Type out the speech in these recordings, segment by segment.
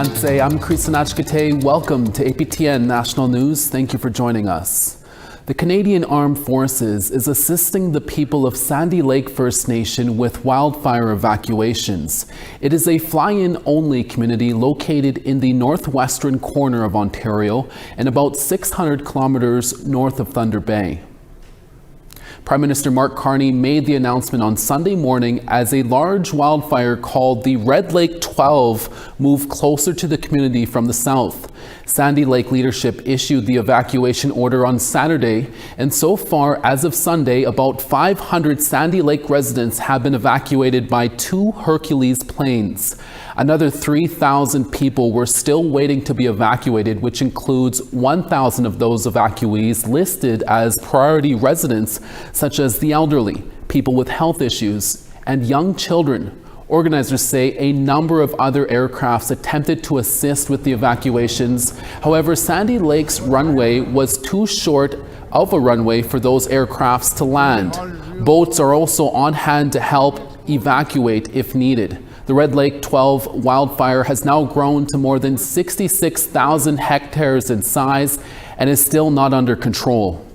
Hanse, I'm Krisanachkate. Welcome to APTN National News. Thank you for joining us. The Canadian Armed Forces is assisting the people of Sandy Lake First Nation with wildfire evacuations. It is a fly-in only community located in the northwestern corner of Ontario and about 600 kilometers north of Thunder Bay. Prime Minister Mark Carney made the announcement on Sunday morning as a large wildfire called the Red Lake 12 moved closer to the community from the south. Sandy Lake leadership issued the evacuation order on Saturday, and so far as of Sunday, about 500 Sandy Lake residents have been evacuated by 2 Hercules planes. Another 3,000 people were still waiting to be evacuated, which includes 1,000 of those evacuees listed as priority residents, such as the elderly, people with health issues, and young children. Organizers say a number of other aircrafts attempted to assist with the evacuations. However, Sandy Lake's runway was too short of a runway for those aircrafts to land. Boats are also on hand to help evacuate if needed. The Red Lake 12 wildfire has now grown to more than 66,000 hectares in size and is still not under control.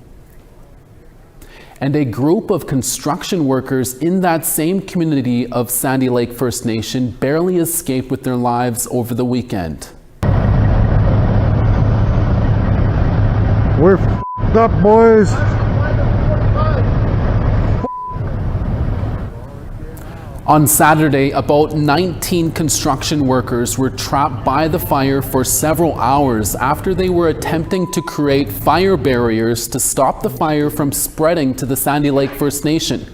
And a group of construction workers in that same community of Sandy Lake First Nation barely escaped with their lives over the weekend. We're f***ed up, boys. On Saturday, about 19 construction workers were trapped by the fire for several hours after they were attempting to create fire barriers to stop the fire from spreading to the Sandy Lake First Nation.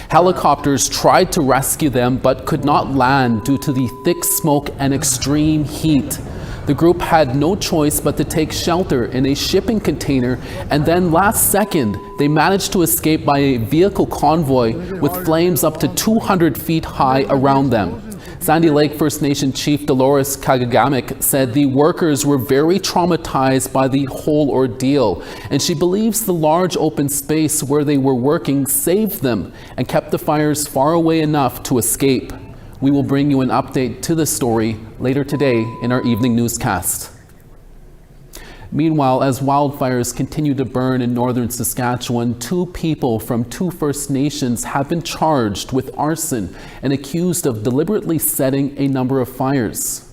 Helicopters tried to rescue them but could not land due to the thick smoke and extreme heat. The group had no choice but to take shelter in a shipping container, and then last second, they managed to escape by a vehicle convoy with flames up to 200 feet high around them. Sandy Lake First Nation Chief Dolores Kagagamik said the workers were very traumatized by the whole ordeal, and she believes the large open space where they were working saved them and kept the fires far away enough to escape. We will bring you an update to this story later today in our evening newscast. Meanwhile, as wildfires continue to burn in northern Saskatchewan, 2 people from 2 First Nations have been charged with arson and accused of deliberately setting a number of fires.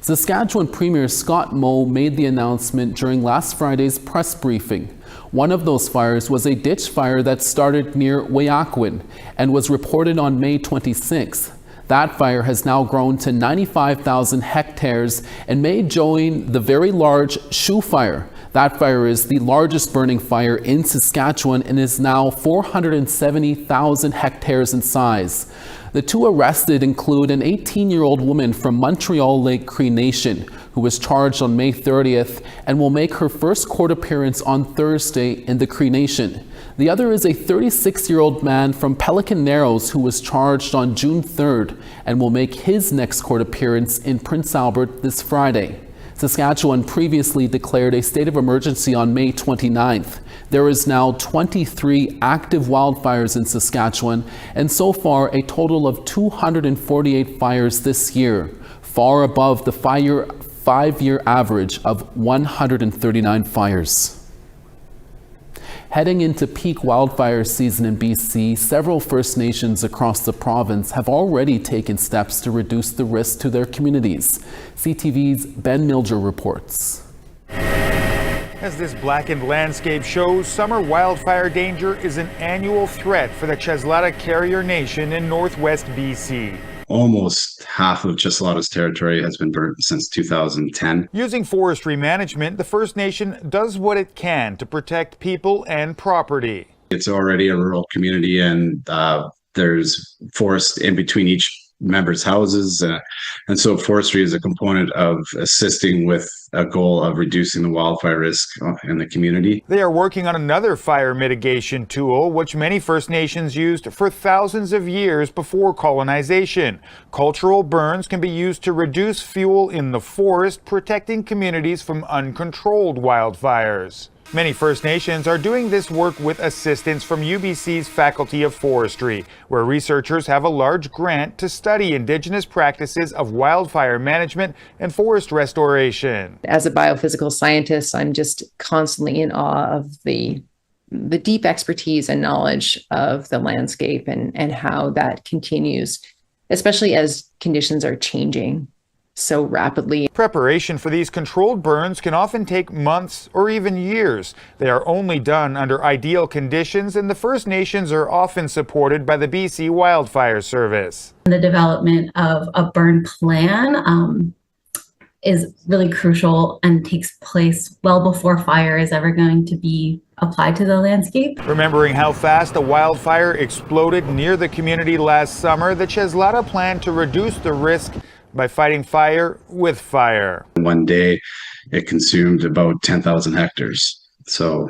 Saskatchewan Premier Scott Moe made the announcement during last Friday's press briefing. One of those fires was a ditch fire that started near Weyakwan and was reported on May 26th. That fire has now grown to 95,000 hectares and may join the very large Shub fire. That fire is the largest burning fire in Saskatchewan and is now 470,000 hectares in size. The 2 arrested include an 18-year-old woman from Montreal Lake Cree Nation who was charged on May 30th and will make her first court appearance on Thursday in the Cree Nation. The other is a 36-year-old man from Pelican Narrows who was charged on June 3rd and will make his next court appearance in Prince Albert this Friday. Saskatchewan previously declared a state of emergency on May 29th. There is now 23 active wildfires in Saskatchewan, and so far a total of 248 fires this year, far above the 5-year average of 139 fires. Heading into peak wildfire season in BC, several First Nations across the province have already taken steps to reduce the risk to their communities. CTV's Ben Milger reports. As this blackened landscape shows, summer wildfire danger is an annual threat for the Cheslata Carrier Nation in northwest BC. Almost half of Cheslata's territory has been burnt since 2010. Using forestry management, the First Nation does what it can to protect people and property. It's already a rural community, and there's forest in between each members' houses. And so forestry is a component of assisting with a goal of reducing the wildfire risk in the community. They are working on another fire mitigation tool, which many First Nations used for thousands of years before colonization. Cultural burns can be used to reduce fuel in the forest, protecting communities from uncontrolled wildfires. Many First Nations are doing this work with assistance from UBC's Faculty of Forestry, where researchers have a large grant to study Indigenous practices of wildfire management and forest restoration. As a biophysical scientist, I'm just constantly in awe of the deep expertise and knowledge of the landscape and how that continues, especially as conditions are changing so rapidly. Preparation for these controlled burns can often take months or even years. They are only done under ideal conditions, and the First Nations are often supported by the BC Wildfire Service. The development of a burn plan is really crucial and takes place well before fire is ever going to be applied to the landscape. Remembering how fast a wildfire exploded near the community last summer, the Cheslata planned to reduce the risk by fighting fire with fire. One day, it consumed about 10,000 hectares. So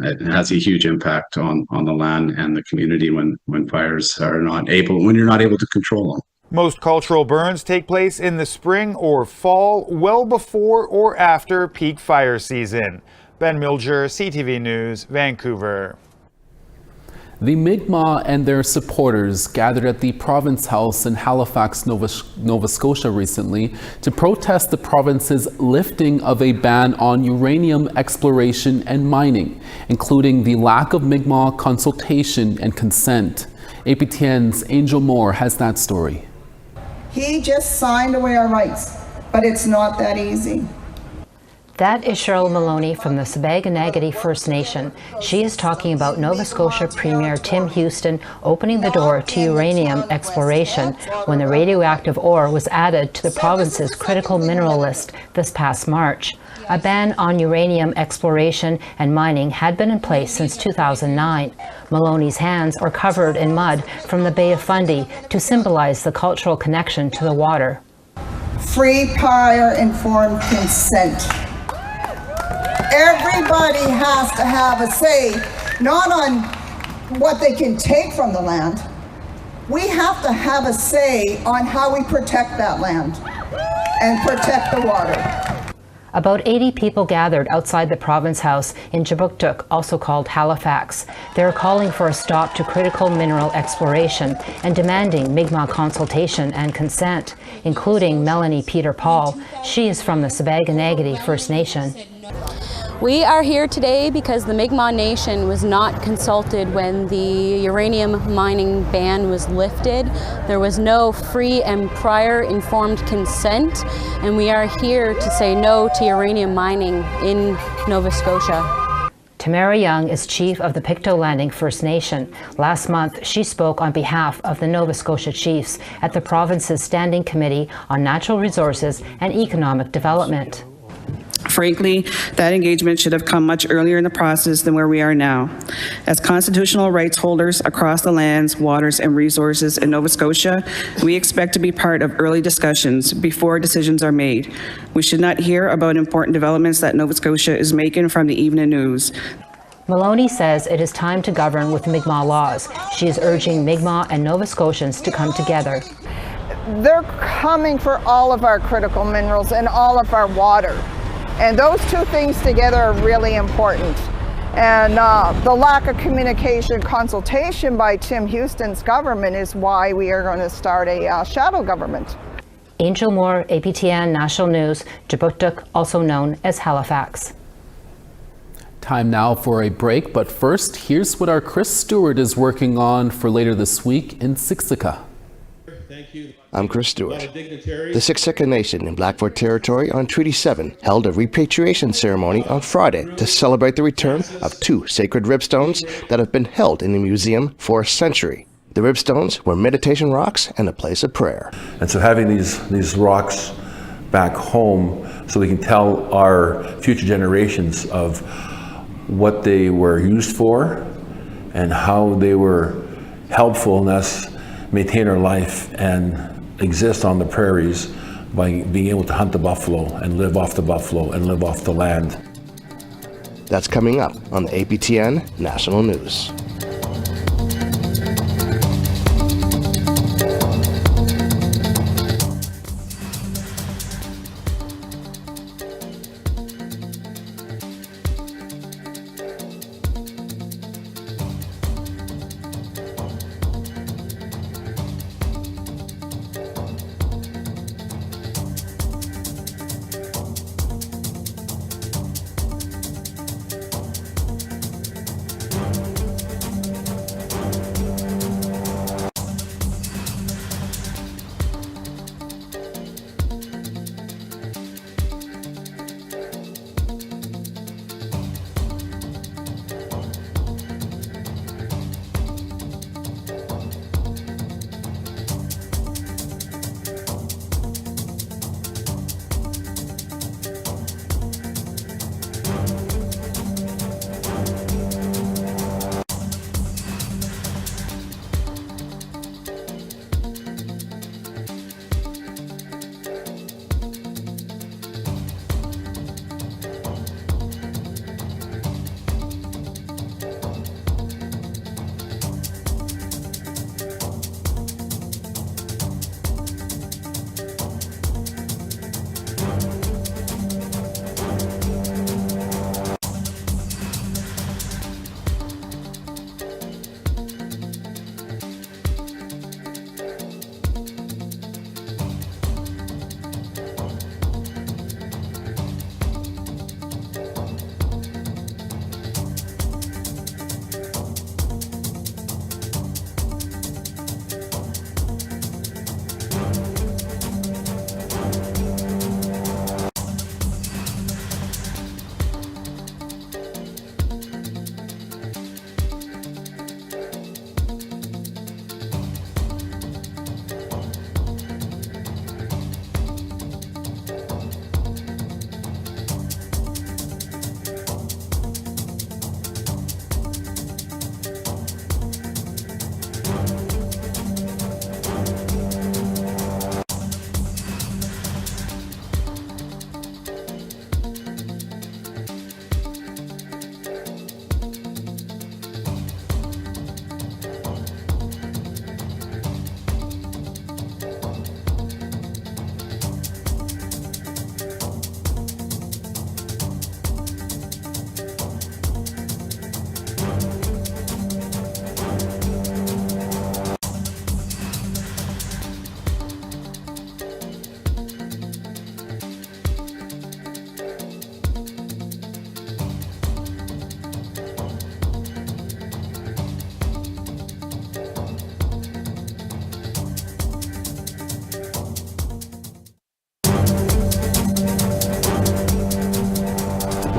it has a huge impact on the land and the community when fires are when you're not able to control them. Most cultural burns take place in the spring or fall, well before or after peak fire season. Ben Milger, CTV News, Vancouver. The Mi'kmaq and their supporters gathered at the Province House in Halifax, Nova Scotia recently to protest the province's lifting of a ban on uranium exploration and mining, including the lack of Mi'kmaq consultation and consent. APTN's Angel Moore has that story. He just signed away our rights, but it's not that easy. That is Cheryl Maloney from the Sabaganagati First Nation. She is talking about Nova Scotia Premier Tim Houston opening the door to uranium exploration when the radioactive ore was added to the province's critical mineral list this past March. A ban on uranium exploration and mining had been in place since 2009. Maloney's hands are covered in mud from the Bay of Fundy to symbolize the cultural connection to the water. Free, prior, informed consent. Everybody has to have a say, not on what they can take from the land. We have to have a say on how we protect that land and protect the water. About 80 people gathered outside the Province House in Jabuktuk, also called Halifax. They're calling for a stop to critical mineral exploration and demanding Mi'kmaq consultation and consent, including Melanie Peter-Paul. She is from the Sabaganagati First Nation. We are here today because the Mi'kmaq Nation was not consulted when the uranium mining ban was lifted. There was no free and prior informed consent, and we are here to say no to uranium mining in Nova Scotia. Tamara Young is chief of the Pictou Landing First Nation. Last month, she spoke on behalf of the Nova Scotia Chiefs at the province's Standing Committee on Natural Resources and Economic Development. Frankly, that engagement should have come much earlier in the process than where we are now. As constitutional rights holders across the lands, waters, and resources in Nova Scotia, we expect to be part of early discussions before decisions are made. We should not hear about important developments that Nova Scotia is making from the evening news. Maloney says it is time to govern with Mi'kmaq laws. She is urging Mi'kmaq and Nova Scotians to come together. They're coming for all of our critical minerals and all of our water. And those two things together are really important. And the lack of communication consultation by Tim Houston's government is why we are going to start a shadow government. Angel Moore, APTN National News, Jabuktuk, also known as Halifax. Time now for a break, but first, here's what our Chris Stewart is working on for later this week in Siksika. I'm Chris Stewart. The Siksika Nation in Blackfoot Territory on Treaty 7 held a repatriation ceremony on Friday to celebrate the return of two sacred ribstones that have been held in the museum for a century. The ribstones were meditation rocks and a place of prayer. And so having these rocks back home so we can tell our future generations of what they were used for and how they were helpful in us maintain our life and exist on the prairies by being able to hunt the buffalo and live off the buffalo and live off the land. That's coming up on the APTN National News.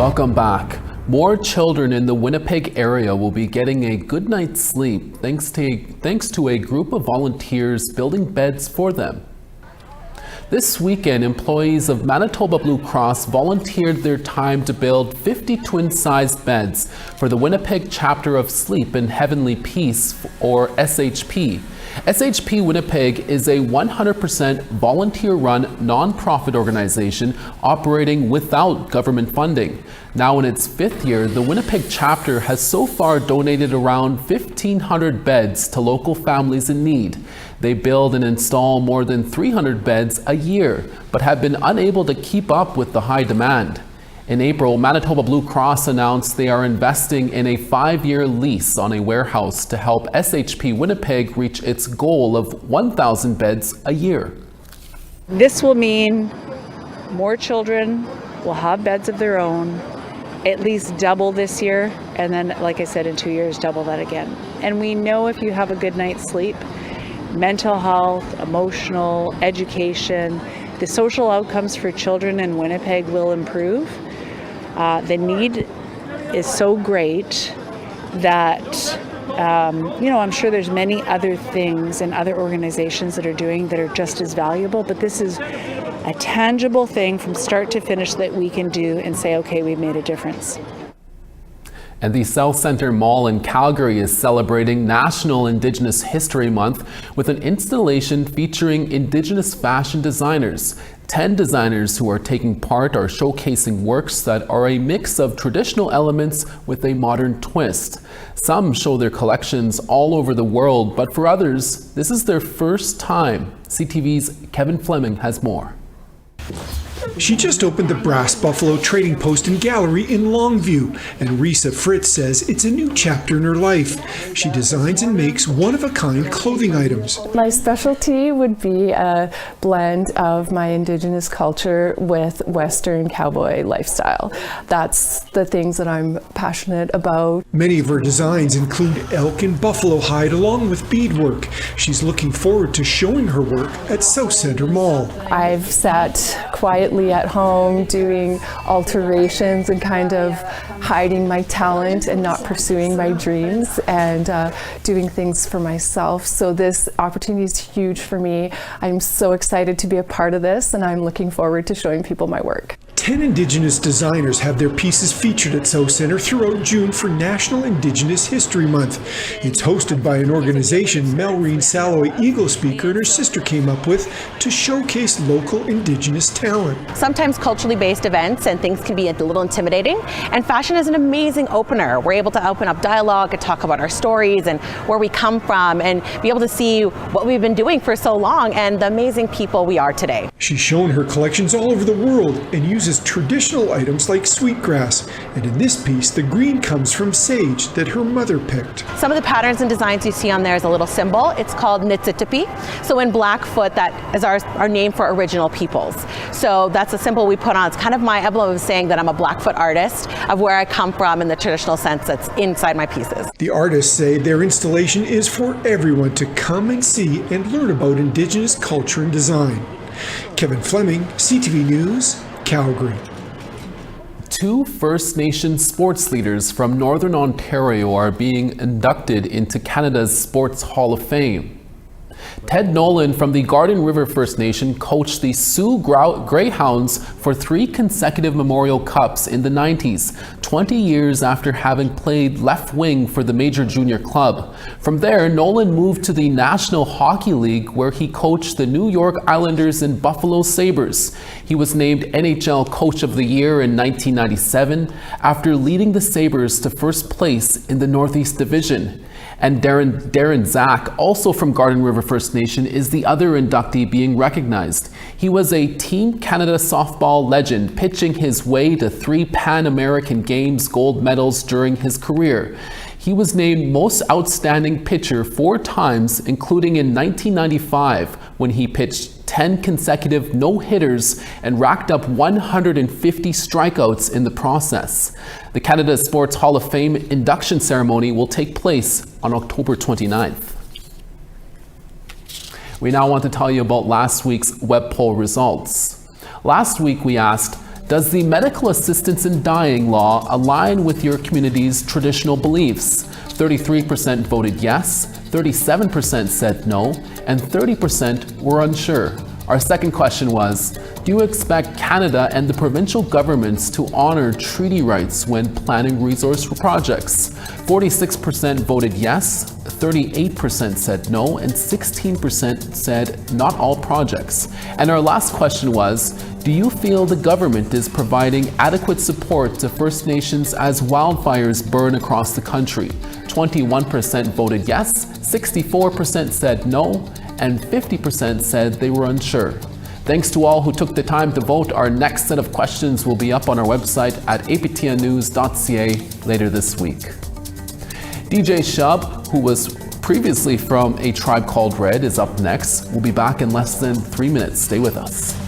Welcome back. More children in the Winnipeg area will be getting a good night's sleep thanks to a group of volunteers building beds for them. This weekend, employees of Manitoba Blue Cross volunteered their time to build 50 twin-sized beds for the Winnipeg chapter of Sleep in Heavenly Peace, or SHP. SHP Winnipeg is a 100% volunteer-run nonprofit organization operating without government funding. Now in its 5th year, the Winnipeg chapter has so far donated around 1,500 beds to local families in need. They build and install more than 300 beds a year, but have been unable to keep up with the high demand. In April, Manitoba Blue Cross announced they are investing in a 5-year lease on a warehouse to help SHP Winnipeg reach its goal of 1,000 beds a year. This will mean more children will have beds of their own, at least double this year, and then, like I said, in 2 years, double that again. And we know if you have a good night's sleep, mental health, emotional, education, the social outcomes for children in Winnipeg will improve. The need is so great that, I'm sure there's many other things and other organizations that are doing that are just as valuable, but this is a tangible thing from start to finish that we can do and say, okay, we've made a difference. And the South Centre Mall in Calgary is celebrating National Indigenous History Month with an installation featuring Indigenous fashion designers. 10 designers who are taking part are showcasing works that are a mix of traditional elements with a modern twist. Some show their collections all over the world, but for others, this is their first time. CTV's Kevin Fleming has more. She just opened the Brass Buffalo Trading Post and Gallery in Longview, and Risa Fritz says it's a new chapter in her life. She designs and makes one-of-a-kind clothing items. My specialty would be a blend of my Indigenous culture with Western cowboy lifestyle. That's the things that I'm passionate about. Many of her designs include elk and buffalo hide along with beadwork. She's looking forward to showing her work at South Centre Mall. I've sat quietly at home doing alterations and kind of hiding my talent and not pursuing my dreams and doing things for myself. So this opportunity is huge for me. I'm so excited to be a part of this, and I'm looking forward to showing people my work. 10 Indigenous designers have their pieces featured at South Centre throughout June for National Indigenous History Month. It's hosted by an organization Melreen Salloway Eagle Speaker and her sister came up with to showcase local Indigenous talent. Sometimes culturally based events and things can be a little intimidating, and fashion is an amazing opener. We're able to open up dialogue and talk about our stories and where we come from and be able to see what we've been doing for so long and the amazing people we are today. She's shown her collections all over the world and uses traditional items like sweetgrass, and in this piece the green comes from sage that her mother picked. Some of the patterns and designs you see on there is a little symbol. It's called Nitsitipi. So in Blackfoot, that is our name for original peoples. So that's a symbol we put on. It's kind of my emblem of saying that I'm a Blackfoot artist, of where I come from in the traditional sense that's inside my pieces. The artists say their installation is for everyone to come and see and learn about Indigenous culture and design. Kevin Fleming, CTV News, Calgary. 2 First Nation sports leaders from Northern Ontario are being inducted into Canada's Sports Hall of Fame. Ted Nolan from the Garden River First Nation coached the Sioux Greyhounds for 3 consecutive Memorial Cups in the 90s, 20 years after having played left wing for the major junior club. From there, Nolan moved to the National Hockey League, where he coached the New York Islanders and Buffalo Sabres. He was named NHL Coach of the Year in 1997 after leading the Sabres to first place in the Northeast Division. And Darren Zach, also from Garden River First Nation, is the other inductee being recognized. He was a Team Canada softball legend, pitching his way to 3 Pan American Games gold medals during his career. He was named Most Outstanding Pitcher 4 times, including in 1995, when he pitched 10 consecutive no-hitters and racked up 150 strikeouts in the process. The Canada Sports Hall of Fame induction ceremony will take place on October 29th. We now want to tell you about last week's web poll results. Last week we asked, Does the medical assistance in dying law align with your community's traditional beliefs? 33% voted yes, 37% said no, and 30% were unsure. Our second question was, do you expect Canada and the provincial governments to honor treaty rights when planning resource projects? 46% voted yes, 38% said no, and 16% said not all projects. And our last question was, do you feel the government is providing adequate support to First Nations as wildfires burn across the country? 21% voted yes, 64% said no, and 50% said they were unsure. Thanks to all who took the time to vote. Our next set of questions will be up on our website at aptnnews.ca later this week. DJ Shub, who was previously from A Tribe Called Red, is up next. We'll be back in less than 3 minutes. Stay with us.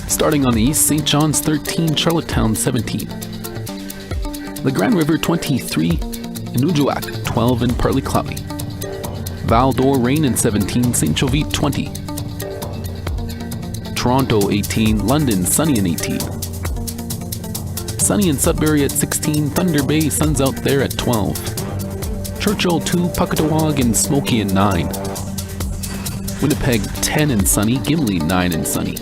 Starting on the east, St. John's 13, Charlottetown 17. The Grand River 23, Inujuak 12 and partly cloudy. Val d'Or rain and 17, St. Jovite 20. Toronto 18, London sunny and 18. Sunny in Sudbury at 16, Thunder Bay sun's out there at 12. Churchill 2, Puckatawag and Smoky and 9. Winnipeg 10 and sunny, Gimli 9 and sunny.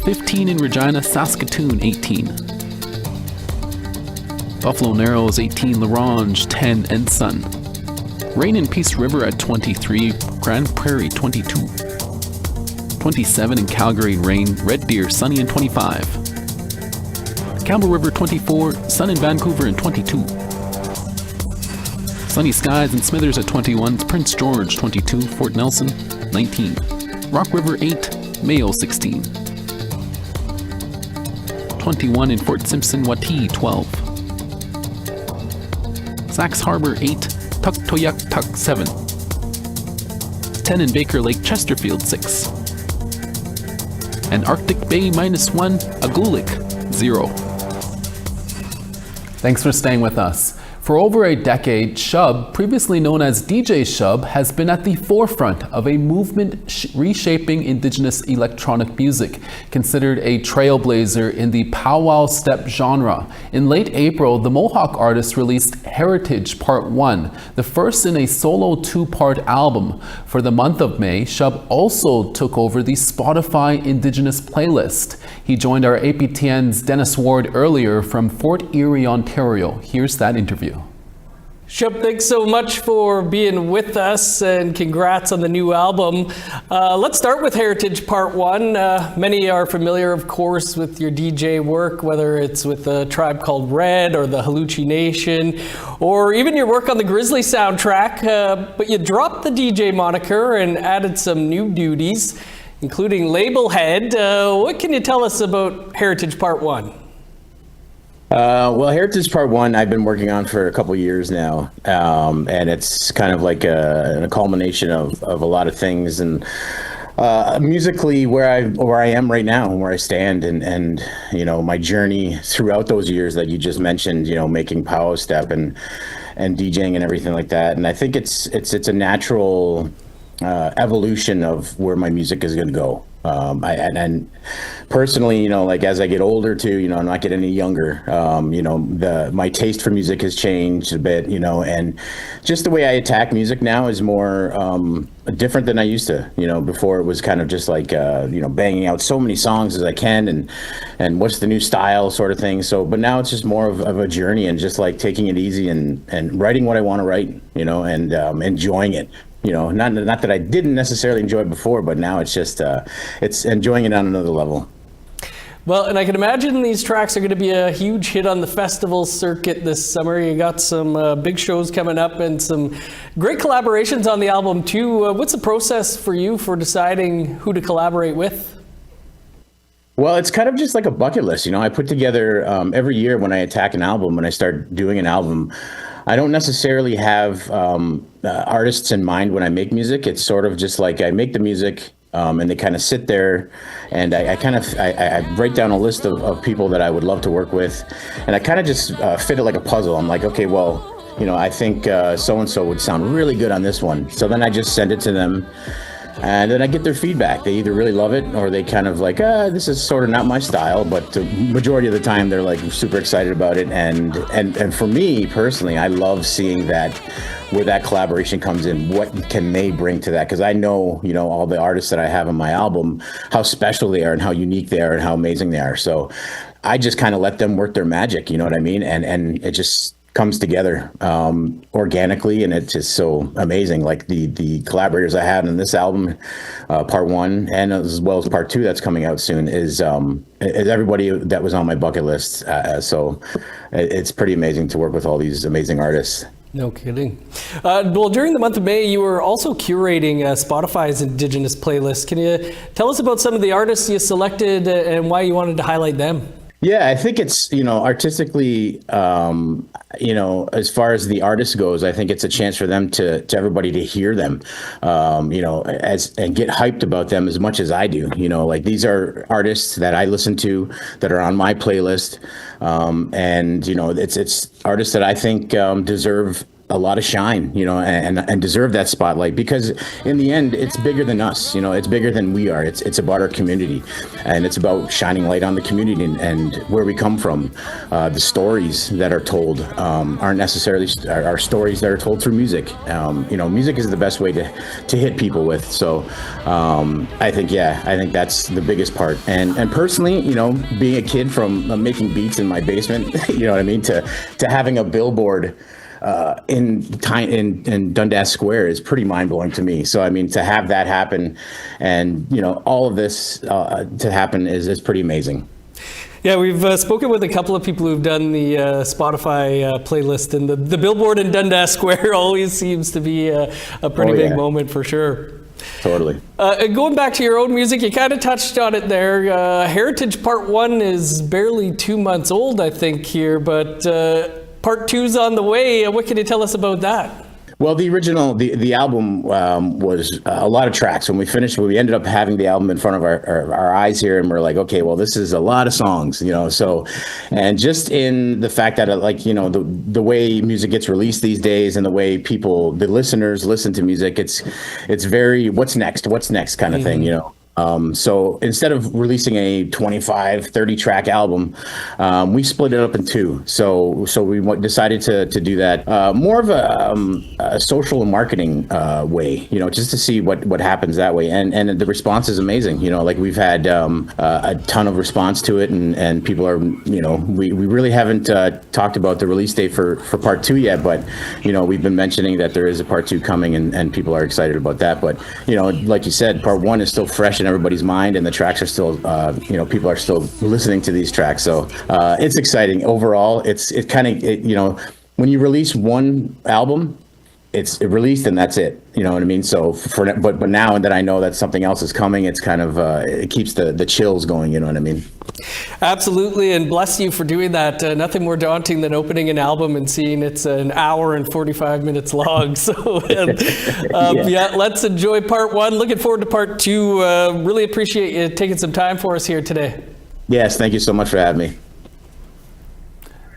15 in Regina, Saskatoon 18. Buffalo Narrows 18, La Ronge 10 and sun. Rain in Peace River at 23, Grand Prairie 22. 27 in Calgary rain, Red Deer sunny and 25. Campbell River 24, sun in Vancouver and 22. Sunny skies in Smithers at 21, Prince George 22, Fort Nelson 19. Rock River 8, Mayo 16. 21 in Fort Simpson, Wati 12. Sax Harbor 8, Tuktoyaktuk 7. 10 in Baker Lake, Chesterfield 6. And Arctic Bay -1, Agulik 0. Thanks for staying with us. For over a decade, Shub, previously known as DJ Shub, has been at the forefront of a movement reshaping Indigenous electronic music, considered a trailblazer in the powwow step genre. In late April, the Mohawk artist released Heritage Part 1, the first in a solo two-part album. For the month of May, Shub also took over the Spotify Indigenous playlist. He joined our APTN's Dennis Ward earlier from Fort Erie, Ontario. Here's that interview. Shub, thanks so much for being with us, and congrats on the new album. Let's start with Heritage Part 1. Many are familiar, of course, with your DJ work, whether it's with a tribe called Red or the Haluchi Nation, or even your work on the Grizzly soundtrack. But you dropped the DJ moniker and added some new duties, including label head. What can you tell us about Heritage Part 1? Well, Heritage Part 1 I've been working on for a couple years now, and it's kind of like a culmination of a lot of things, and musically where I am right now, where I stand, and you know, my journey throughout those years that you just mentioned, you know, making power step and DJing and everything like that. And I think it's a natural evolution of where my music is going to go. And personally, you know, like as I get older too, you know, I'm not getting any younger, you know, my taste for music has changed a bit, you know, and just the way I attack music now is more different than I used to. You know, before it was kind of just like, you know, banging out so many songs as I can and what's the new style sort of thing. So, but now it's just more of a journey and just like taking it easy and writing what I want to write, you know, and enjoying it. You know, not that I didn't necessarily enjoy it before, but now it's just, it's enjoying it on another level. Well, and I can imagine these tracks are going to be a huge hit on the festival circuit this summer. You got some big shows coming up and some great collaborations on the album too. What's the process for you for deciding who to collaborate with? Well, it's kind of just like a bucket list. You know, I put together every year when I attack an album, when I start doing an album, I don't necessarily have artists in mind when I make music. It's sort of just like I make the music and they kind of sit there, and I write down a list of people that I would love to work with, and I kind of just fit it like a puzzle. I'm like, okay, well, you know, I think so-and-so would sound really good on this one. So then I just send it to them. And then I get their feedback. They either really love it or they kind of like, this is sort of not my style, but the majority of the time they're like super excited about it. And for me personally, I love seeing that where that collaboration comes in, what can they bring to that? Because I know, you know, all the artists that I have on my album, how special they are and how unique they are and how amazing they are. So I just kind of let them work their magic, you know what I mean? And it just comes together organically, and it's just so amazing. Like the collaborators I had on this album, Part 1 and as well as Part 2 that's coming out soon, is everybody that was on my bucket list. So it's pretty amazing to work with all these amazing artists. No kidding. Well, during the month of May, you were also curating Spotify's Indigenous playlist. Can you tell us about some of the artists you selected and why you wanted to highlight them? Yeah, I think it's, you know, artistically, you know, as far as the artist goes, I think it's a chance for them to everybody to hear them, you know, and get hyped about them as much as I do. You know, like these are artists that I listen to that are on my playlist. And, you know, it's artists that I think deserve a lot of shine, you know, and deserve that spotlight, because in the end, it's bigger than us, you know, it's bigger than we are. It's about our community, and it's about shining light on the community and where we come from. The stories that are told aren't necessarily our stories that are told through music. You know, music is the best way to hit people with. So I think that's the biggest part. And personally, you know, being a kid from making beats in my basement, you know what I mean, to having a billboard in Dundas Square is pretty mind-blowing to me. So I mean, to have that happen, and you know, all of this to happen is pretty amazing. Yeah, we've spoken with a couple of people who've done the Spotify playlist, and the billboard in Dundas Square always seems to be a pretty big moment for sure. Totally. Going back to your own music, you kind of touched on it there. Heritage Part 1 is barely 2 months old, I think, here, but Part 2's on the way. What can you tell us about that? Well, the original, the album was a lot of tracks. When we finished, we ended up having the album in front of our eyes here, and we're like, okay, well, this is a lot of songs, you know. So, and just in the fact that, like, you know, the way music gets released these days, and the way people, the listeners, listen to music, it's very what's next kind of thing, you know. So instead of releasing a 25, 30 track album, we split it up in two. So we decided to do that more of a social and marketing way, you know, just to see what happens that way. And the response is amazing. You know, like we've had a ton of response to it, and people are, you know, we really haven't talked about the release date for part 2 yet, but, you know, we've been mentioning that there is a part 2 coming, and people are excited about that. But, you know, like you said, part 1 is still fresh in everybody's mind, and the tracks are still, you know, people are still listening to these tracks. So it's exciting overall. It kind of, you know, when you release one album, it's released and that's it. You know what I mean? So but now that I know that something else is coming, it's kind of it keeps the chills going. You know what I mean? Absolutely, and bless you for doing that. Nothing more daunting than opening an album and seeing it's an hour and 45 minutes long. So yeah, let's enjoy part 1. Looking forward to part 2. Really appreciate you taking some time for us here today. Yes, thank you so much for having me.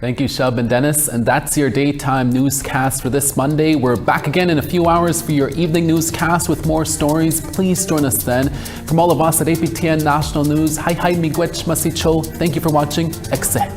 Thank you, Shub and Dennis. And that's your daytime newscast for this Monday. We're back again in a few hours for your evening newscast with more stories. Please join us then. From all of us at APTN National News, hi miigwech masicho. Thank you for watching. Exit.